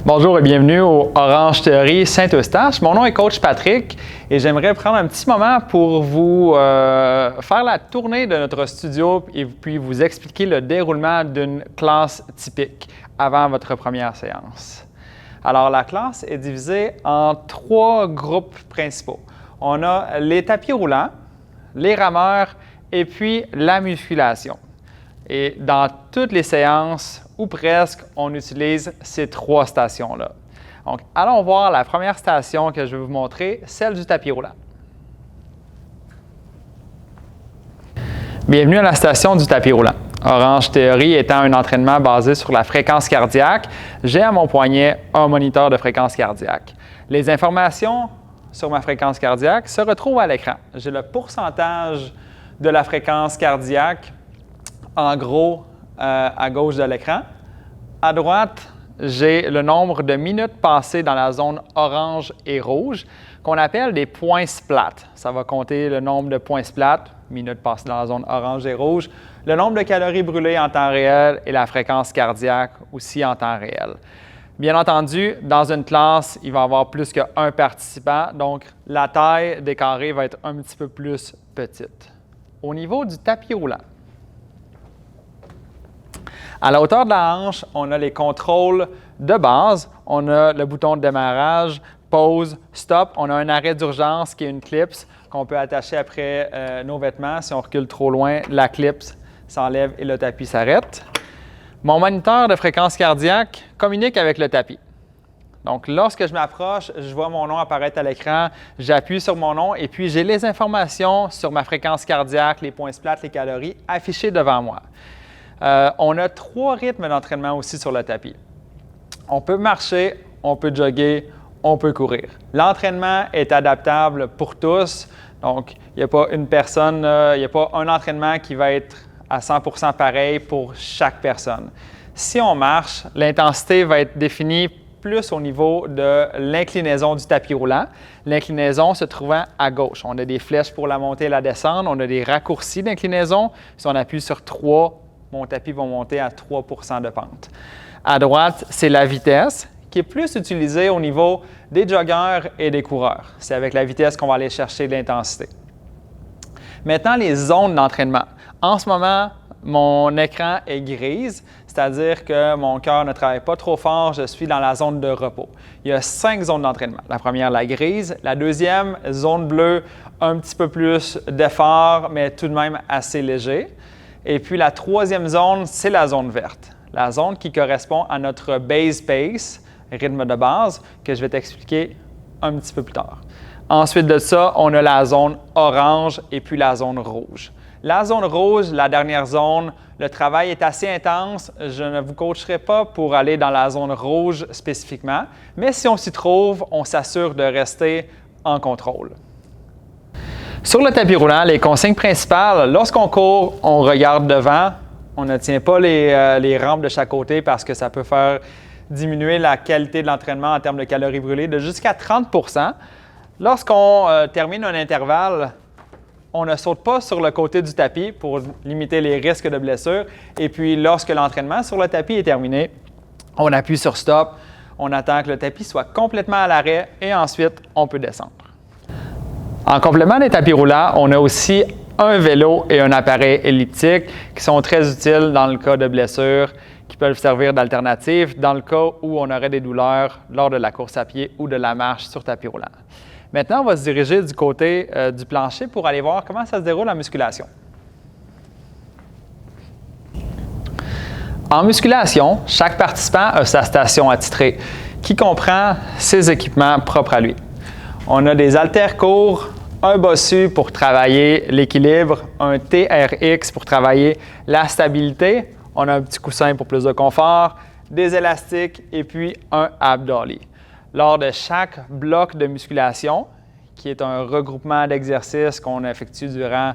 Bonjour et bienvenue au Orange Théorie Saint-Eustache. Mon nom est Coach Patrick et j'aimerais prendre un petit moment pour vous faire la tournée de notre studio et puis vous expliquer le déroulement d'une classe typique avant votre première séance. Alors, la classe est divisée en 3 groupes principaux. On a les tapis roulants, les rameurs et puis la musculation. Et dans toutes les séances, ou presque, on utilise ces 3 stations-là. Donc, allons voir la première station que je vais vous montrer, celle du tapis roulant. Bienvenue à la station du tapis roulant. Orange Théorie étant un entraînement basé sur la fréquence cardiaque, j'ai à mon poignet un moniteur de fréquence cardiaque. Les informations sur ma fréquence cardiaque se retrouvent à l'écran. J'ai le pourcentage de la fréquence cardiaque en gros à gauche de l'écran. À droite, j'ai le nombre de minutes passées dans la zone orange et rouge qu'on appelle des points splats. Ça va compter le nombre de points splats, minutes passées dans la zone orange et rouge, le nombre de calories brûlées en temps réel et la fréquence cardiaque aussi en temps réel. Bien entendu, dans une classe, il va y avoir plus qu'un participant, donc la taille des carrés va être un petit peu plus petite. Au niveau du tapis roulant, à la hauteur de la hanche, on a les contrôles de base. On a le bouton de démarrage, pause, stop. On a un arrêt d'urgence qui est une clipse qu'on peut attacher après nos vêtements. Si on recule trop loin, la clipse s'enlève et le tapis s'arrête. Mon moniteur de fréquence cardiaque communique avec le tapis. Donc, lorsque je m'approche, je vois mon nom apparaître à l'écran, j'appuie sur mon nom et puis j'ai les informations sur ma fréquence cardiaque, les points splats, les calories affichées devant moi. On a 3 rythmes d'entraînement aussi sur le tapis. On peut marcher, on peut jogger, on peut courir. L'entraînement est adaptable pour tous. Donc, il n'y a pas une personne, il n'y a pas un entraînement qui va être à 100% pareil pour chaque personne. Si on marche, l'intensité va être définie plus au niveau de l'inclinaison du tapis roulant. L'inclinaison se trouvant à gauche. On a des flèches pour la montée et la descendre. On a des raccourcis d'inclinaison. Si on appuie sur 3, mon tapis va monter à 3 % de pente. À droite, c'est la vitesse qui est plus utilisée au niveau des joggeurs et des coureurs. C'est avec la vitesse qu'on va aller chercher de l'intensité. Maintenant, les zones d'entraînement. En ce moment, mon écran est grise, c'est-à-dire que mon cœur ne travaille pas trop fort, je suis dans la zone de repos. Il y a 5 zones d'entraînement. La première, la grise. La deuxième, zone bleue, un petit peu plus d'effort, mais tout de même assez léger. Et puis la 3e zone, c'est la zone verte. La zone qui correspond à notre base pace, rythme de base, que je vais t'expliquer un petit peu plus tard. Ensuite de ça, on a la zone orange et puis la zone rouge. La zone rouge, la dernière zone, le travail est assez intense. Je ne vous coacherai pas pour aller dans la zone rouge spécifiquement, mais si on s'y trouve, on s'assure de rester en contrôle. Sur le tapis roulant, les consignes principales, lorsqu'on court, on regarde devant. On ne tient pas les rampes de chaque côté parce que ça peut faire diminuer la qualité de l'entraînement en termes de calories brûlées de jusqu'à 30 %. Lorsqu'on termine un intervalle, on ne saute pas sur le côté du tapis pour limiter les risques de blessure. Et puis, lorsque l'entraînement sur le tapis est terminé, on appuie sur stop, on attend que le tapis soit complètement à l'arrêt et ensuite, on peut descendre. En complément des tapis roulants, on a aussi un vélo et un appareil elliptique qui sont très utiles dans le cas de blessures, qui peuvent servir d'alternative dans le cas où on aurait des douleurs lors de la course à pied ou de la marche sur tapis roulant. Maintenant, on va se diriger du côté du plancher pour aller voir comment ça se déroule en musculation. En musculation, chaque participant a sa station attitrée qui comprend ses équipements propres à lui. On a des haltères courts, un bossu pour travailler l'équilibre, un TRX pour travailler la stabilité, on a un petit coussin pour plus de confort, des élastiques et puis un ab dolly. Lors de chaque bloc de musculation, qui est un regroupement d'exercices qu'on effectue durant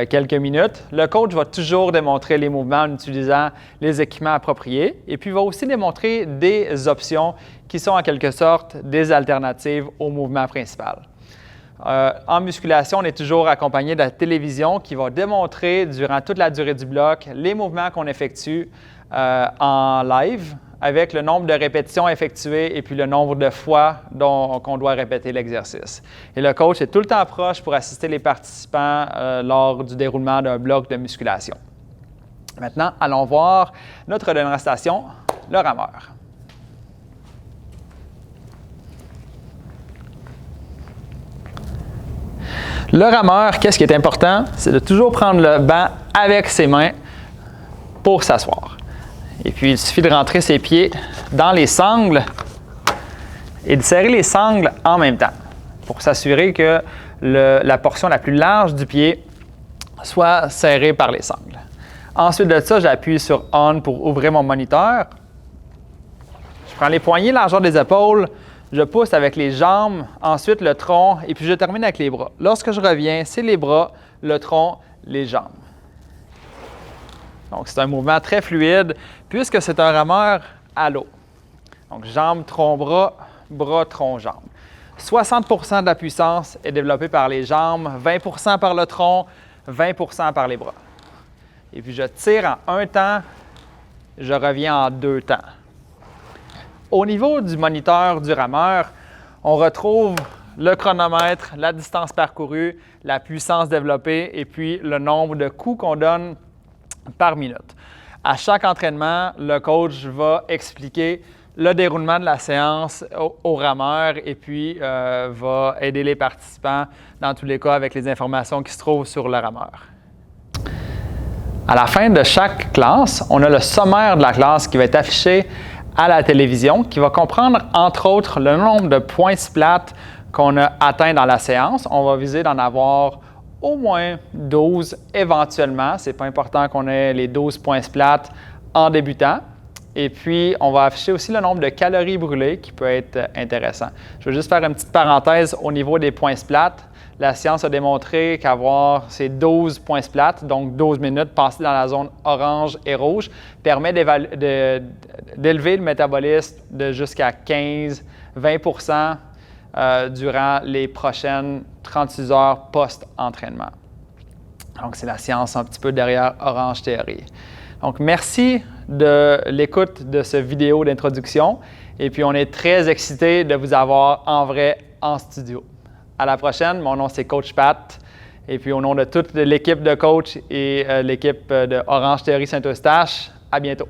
quelques minutes, le coach va toujours démontrer les mouvements en utilisant les équipements appropriés et puis va aussi démontrer des options qui sont en quelque sorte des alternatives au mouvement principal. En musculation, on est toujours accompagné de la télévision qui va démontrer durant toute la durée du bloc les mouvements qu'on effectue en live avec le nombre de répétitions effectuées et puis le nombre de fois qu'on doit répéter l'exercice. Et le coach est tout le temps proche pour assister les participants lors du déroulement d'un bloc de musculation. Maintenant, allons voir notre démonstration, le rameur. Le rameur, qu'est-ce qui est important? C'est de toujours prendre le banc avec ses mains pour s'asseoir. Et puis, il suffit de rentrer ses pieds dans les sangles et de serrer les sangles en même temps pour s'assurer que la portion la plus large du pied soit serrée par les sangles. Ensuite de ça, j'appuie sur On pour ouvrir mon moniteur. Je prends les poignets, largeur des épaules, je pousse avec les jambes, ensuite le tronc et puis je termine avec les bras. Lorsque je reviens, c'est les bras, le tronc, les jambes. Donc, c'est un mouvement très fluide puisque c'est un rameur à l'eau. Donc, jambes, tronc, bras, bras, tronc, jambes. 60% de la puissance est développée par les jambes, 20% par le tronc, 20% par les bras. Et puis, je tire en un temps, je reviens en deux temps. Au niveau du moniteur du rameur, on retrouve le chronomètre, la distance parcourue, la puissance développée et puis le nombre de coups qu'on donne par minute. À chaque entraînement, le coach va expliquer le déroulement de la séance au rameur et puis va aider les participants dans tous les cas avec les informations qui se trouvent sur le rameur. À la fin de chaque classe, on a le sommaire de la classe qui va être affiché à la télévision, qui va comprendre entre autres le nombre de points splat qu'on a atteints dans la séance. On va viser d'en avoir au moins 12 éventuellement. Ce n'est pas important qu'on ait les 12 points splat en débutant. Et puis, on va afficher aussi le nombre de calories brûlées qui peut être intéressant. Je vais juste faire une petite parenthèse au niveau des points splat. La science a démontré qu'avoir ces 12 points splat, donc 12 minutes passées dans la zone orange et rouge, permet d'élever le métabolisme de jusqu'à 15-20% durant les prochaines 36 heures post-entraînement. Donc, c'est la science un petit peu derrière Orange Theory. Donc, merci de l'écoute de cette vidéo d'introduction. Et puis, on est très excités de vous avoir en vrai en studio. À la prochaine. Mon nom, c'est Coach Pat. Et puis, au nom de toute l'équipe de coach et l'équipe de Orange Theory Saint-Eustache, à bientôt.